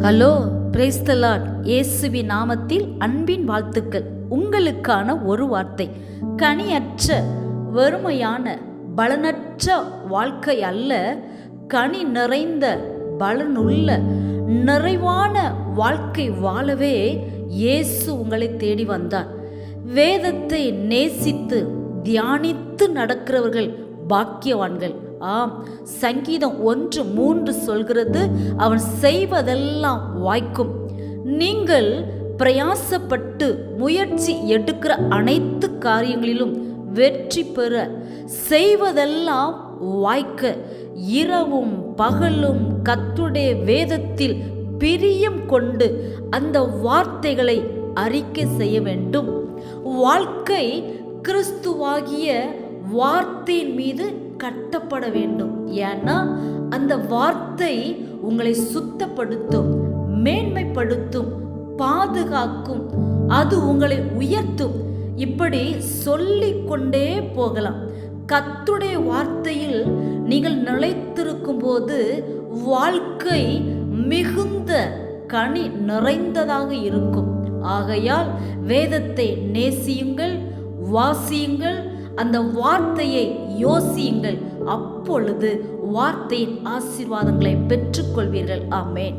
Hello, praise the Lord. இயேசுவின் நாமத்தில் அன்பின் வாழ்த்துக்கள். உங்களுக்கான ஒரு வார்த்தை: கனியற்ற வெறுமையான பலனற்ற வாழ்க்கை அல்ல, கனி நிறைந்த பலனுள்ள நிறைவான வாழ்க்கை வாழவே இயேசு உங்களை தேடி வந்தார். வேதத்தை நேசித்து தியானித்து நடக்கிறவர்கள் பாக்கியவான்கள். ஆம், சங்கீதம் 1:3 சொல்கிறது, அவன் செய்வதெல்லாம் வாய்க்கும். நீங்கள் பிரயாசப்பட்டு முயற்சி எடுக்கிற அனைத்து காரியங்களிலும் வெற்றி பெற செய்வதெல்லாம் வாய்க்க இரவும் பகலும் கர்த்தருடைய வேதத்தில் பிரியம் கொண்டு அந்த வார்த்தைகளை அறிக்கை செய்ய வேண்டும். வாழ்க்கை கிறிஸ்துவாகிய வார்த்தையின் மீது கட்டப்பட வேண்டும். ஏன்னா அந்த வார்த்தை உங்களை சுத்தப்படுத்தும், மேன்மைப்படுத்தும், பாதுகாக்கும், அது உங்களை உயர்த்தும். இப்படி சொல்லிக்கொண்டே போகலாம். கர்த்தருடைய வார்த்தையில் நீங்கள் நிலைத்திருக்கும் போது வாழ்க்கை மிகுந்த கனி நிறைந்ததாக இருக்கும். ஆகையால் வேதத்தை நேசியுங்கள், வாசியுங்கள், அந்த வார்த்தையை யோசியுங்கள். அப்பொழுது வார்த்தையின் ஆசீர்வாதங்களை பெற்றுக்கொள்வீர்கள். ஆமென்.